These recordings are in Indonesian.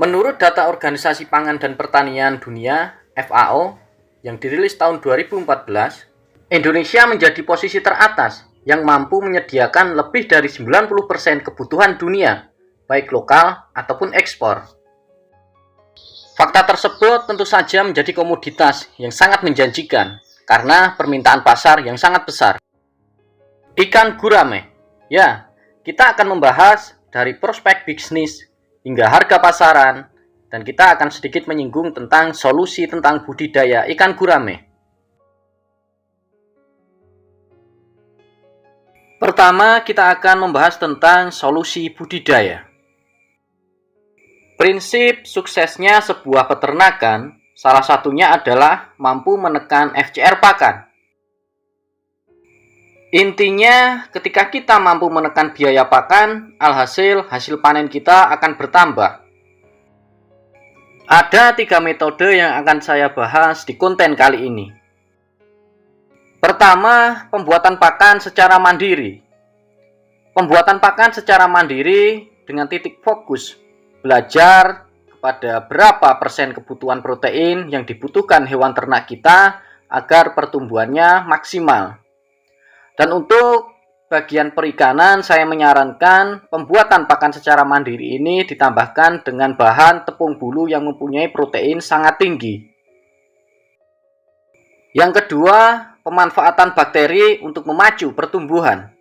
Menurut data Organisasi Pangan dan Pertanian Dunia (FAO) yang dirilis tahun 2014, Indonesia menjadi posisi teratas yang mampu menyediakan lebih dari 90% kebutuhan dunia, baik lokal ataupun ekspor. Fakta tersebut tentu saja menjadi komoditas yang sangat menjanjikan karena permintaan pasar yang sangat besar. Ikan gurame. Ya, kita akan membahas dari prospek bisnis hingga harga pasaran, dan kita akan sedikit menyinggung tentang solusi tentang budidaya ikan gurame. Pertama, kita akan membahas tentang solusi budidaya. Prinsip suksesnya sebuah peternakan, salah satunya adalah mampu menekan FCR pakan. Intinya, ketika kita mampu menekan biaya pakan, alhasil hasil panen kita akan bertambah. Ada 3 metode yang akan saya bahas di konten kali ini. Pertama, pembuatan pakan secara mandiri. Pembuatan pakan secara mandiri dengan titik fokus belajar kepada berapa persen kebutuhan protein yang dibutuhkan hewan ternak kita agar pertumbuhannya maksimal. Dan untuk bagian perikanan, saya menyarankan pembuatan pakan secara mandiri ini ditambahkan dengan bahan tepung bulu yang mempunyai protein sangat tinggi. Yang kedua, pemanfaatan bakteri untuk memacu pertumbuhan.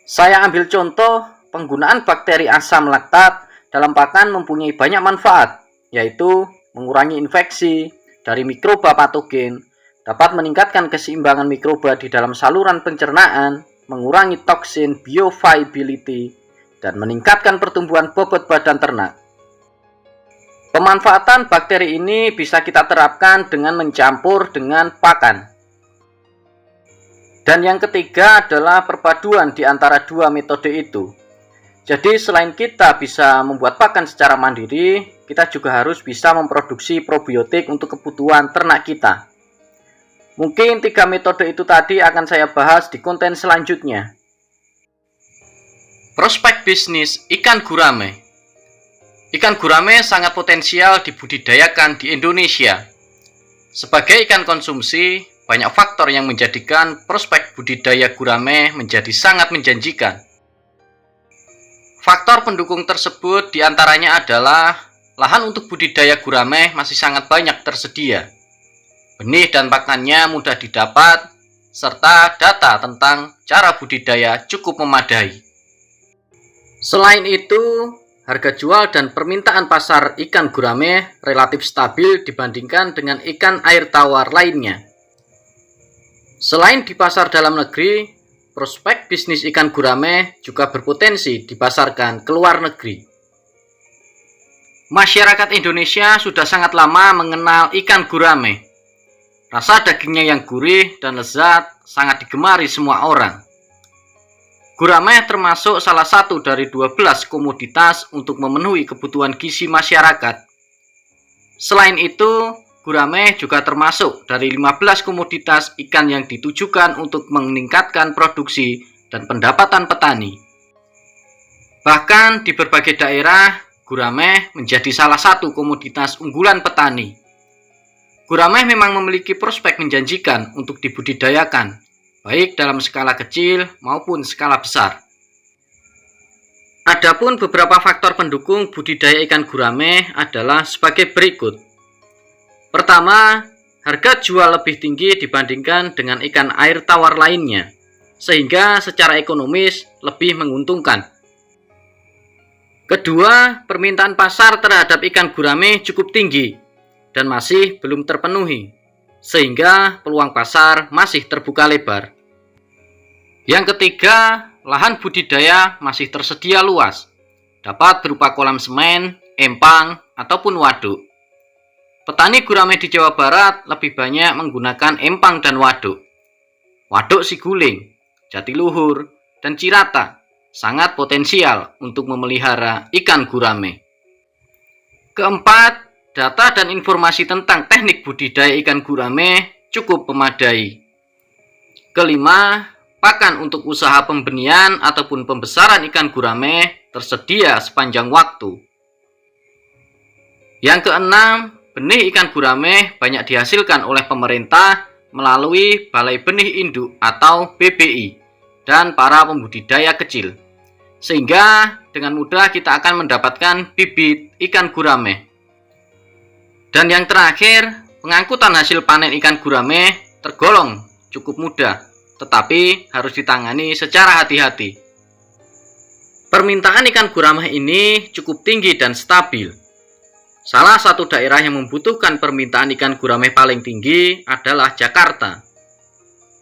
Saya ambil contoh, penggunaan bakteri asam laktat dalam pakan mempunyai banyak manfaat, yaitu mengurangi infeksi dari mikroba patogen, dapat meningkatkan keseimbangan mikroba di dalam saluran pencernaan, mengurangi toksin bioavailability, dan meningkatkan pertumbuhan bobot badan ternak. Pemanfaatan bakteri ini bisa kita terapkan dengan mencampur dengan pakan. Dan yang ketiga adalah perpaduan di antara 2 metode itu. Jadi selain kita bisa membuat pakan secara mandiri, kita juga harus bisa memproduksi probiotik untuk kebutuhan ternak kita. Mungkin 3 metode itu tadi akan saya bahas di konten selanjutnya. Prospek bisnis ikan gurame. Ikan gurame sangat potensial dibudidayakan di Indonesia. Sebagai ikan konsumsi, banyak faktor yang menjadikan prospek budidaya gurame menjadi sangat menjanjikan. Faktor pendukung tersebut diantaranya adalah lahan untuk budidaya gurame masih sangat banyak tersedia. Benih dan pakannya mudah didapat, serta data tentang cara budidaya cukup memadai. Selain itu, harga jual dan permintaan pasar ikan gurame relatif stabil dibandingkan dengan ikan air tawar lainnya. Selain di pasar dalam negeri, prospek bisnis ikan gurame juga berpotensi dipasarkan ke luar negeri. Masyarakat Indonesia sudah sangat lama mengenal ikan gurame. Rasa dagingnya yang gurih dan lezat sangat digemari semua orang. Gurame termasuk salah satu dari 12 komoditas untuk memenuhi kebutuhan gizi masyarakat. Selain itu, gurame juga termasuk dari 15 komoditas ikan yang ditujukan untuk meningkatkan produksi dan pendapatan petani. Bahkan di berbagai daerah, gurame menjadi salah satu komoditas unggulan petani. Gurame memang memiliki prospek menjanjikan untuk dibudidayakan, baik dalam skala kecil maupun skala besar. Adapun beberapa faktor pendukung budidaya ikan gurame adalah sebagai berikut. Pertama, harga jual lebih tinggi dibandingkan dengan ikan air tawar lainnya, sehingga secara ekonomis lebih menguntungkan. Kedua, permintaan pasar terhadap ikan gurame cukup tinggi dan masih belum terpenuhi, sehingga peluang pasar masih terbuka lebar. Yang ketiga, lahan budidaya masih tersedia luas, dapat berupa kolam semen, empang, ataupun waduk. Petani gurame di Jawa Barat lebih banyak menggunakan empang dan waduk. Waduk Siguling, Jatiluhur, dan Cirata sangat potensial untuk memelihara ikan gurame. Keempat, data dan informasi tentang teknik budidaya ikan gurame cukup memadai. Kelima, pakan untuk usaha pembenihan ataupun pembesaran ikan gurame tersedia sepanjang waktu. Yang keenam, benih ikan gurame banyak dihasilkan oleh pemerintah melalui Balai Benih Induk atau BBI dan para pembudidaya kecil. Sehingga dengan mudah kita akan mendapatkan bibit ikan gurame. Dan yang terakhir, pengangkutan hasil panen ikan gurame tergolong cukup mudah, tetapi harus ditangani secara hati-hati. Permintaan ikan gurame ini cukup tinggi dan stabil. Salah satu daerah yang membutuhkan permintaan ikan gurame paling tinggi adalah Jakarta.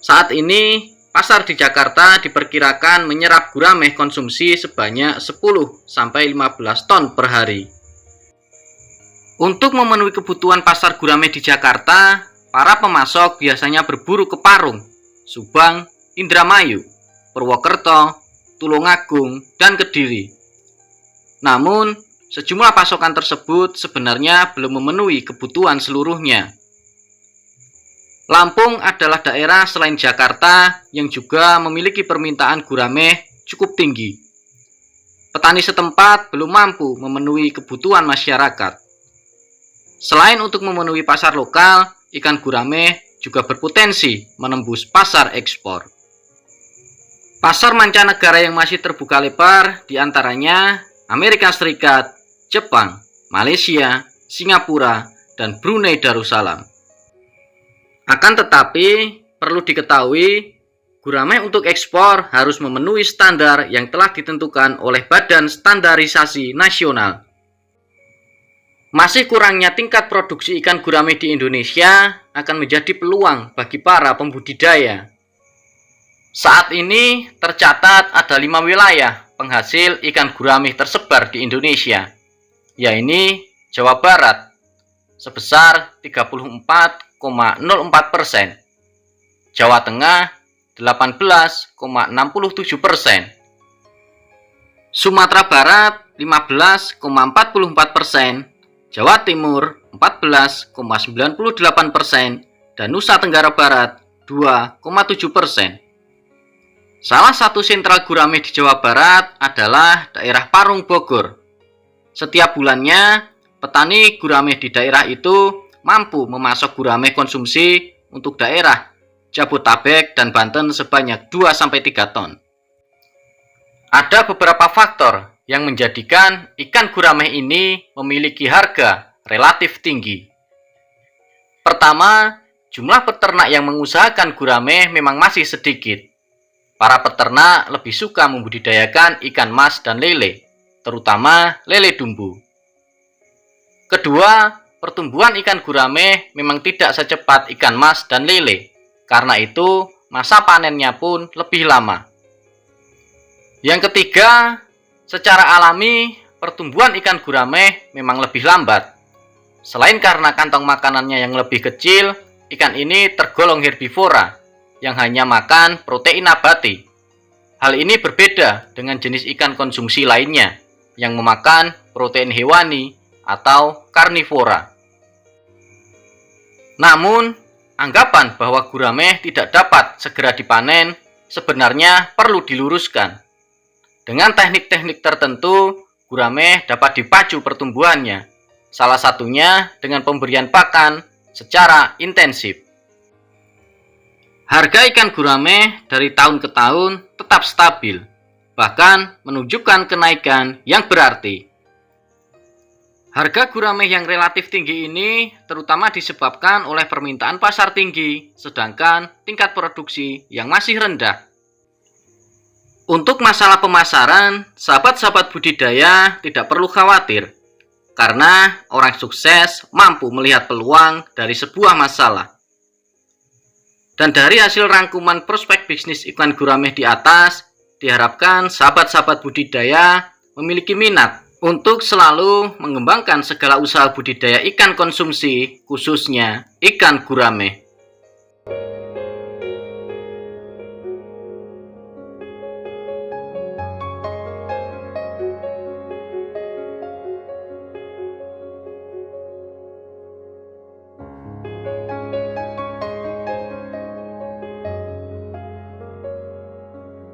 Saat ini, pasar di Jakarta diperkirakan menyerap gurame konsumsi sebanyak 10-15 ton per hari. Untuk memenuhi kebutuhan pasar gurame di Jakarta, para pemasok biasanya berburu ke Parung, Subang, Indramayu, Purwokerto, Tulungagung, dan Kediri. Namun, sejumlah pasokan tersebut sebenarnya belum memenuhi kebutuhan seluruhnya. Lampung adalah daerah selain Jakarta yang juga memiliki permintaan gurame cukup tinggi. Petani setempat belum mampu memenuhi kebutuhan masyarakat. Selain untuk memenuhi pasar lokal, ikan gurame juga berpotensi menembus pasar ekspor. Pasar mancanegara yang masih terbuka lebar diantaranya Amerika Serikat, Jepang, Malaysia, Singapura, dan Brunei Darussalam. Akan tetapi, perlu diketahui, gurame untuk ekspor harus memenuhi standar yang telah ditentukan oleh Badan Standarisasi Nasional. Masih kurangnya tingkat produksi ikan gurame di Indonesia akan menjadi peluang bagi para pembudidaya. Saat ini tercatat ada 5 wilayah penghasil ikan gurame tersebar di Indonesia, yaitu Jawa Barat sebesar 34,04%, Jawa Tengah 18,67%, Sumatera Barat 15,44%, Jawa Timur 14,98%, dan Nusa Tenggara Barat 2,7%. Salah satu sentral gurame di Jawa Barat adalah daerah Parung Bogor. Setiap bulannya, petani gurame di daerah itu mampu memasok gurame konsumsi untuk daerah Jabodetabek dan Banten sebanyak 2-3 ton. Ada beberapa faktor yang menjadikan ikan gurame ini memiliki harga relatif tinggi. Pertama, jumlah peternak yang mengusahakan gurame memang masih sedikit. Para peternak lebih suka membudidayakan ikan mas dan lele, terutama lele dumbu. Kedua, pertumbuhan ikan gurame memang tidak secepat ikan mas dan lele. Karena itu, masa panennya pun lebih lama. Yang ketiga, secara alami, pertumbuhan ikan gurame memang lebih lambat. Selain karena kantong makanannya yang lebih kecil, ikan ini tergolong herbivora yang hanya makan protein nabati. Hal ini berbeda dengan jenis ikan konsumsi lainnya yang memakan protein hewani atau karnivora. Namun, anggapan bahwa gurame tidak dapat segera dipanen sebenarnya perlu diluruskan. Dengan teknik-teknik tertentu, gurame dapat dipacu pertumbuhannya, salah satunya dengan pemberian pakan secara intensif. Harga ikan gurame dari tahun ke tahun tetap stabil, bahkan menunjukkan kenaikan yang berarti. Harga gurame yang relatif tinggi ini terutama disebabkan oleh permintaan pasar tinggi, sedangkan tingkat produksi yang masih rendah. Untuk masalah pemasaran, sahabat-sahabat budidaya tidak perlu khawatir, karena orang sukses mampu melihat peluang dari sebuah masalah. Dan dari hasil rangkuman prospek bisnis ikan gurame di atas, diharapkan sahabat-sahabat budidaya memiliki minat untuk selalu mengembangkan segala usaha budidaya ikan konsumsi, khususnya ikan gurame.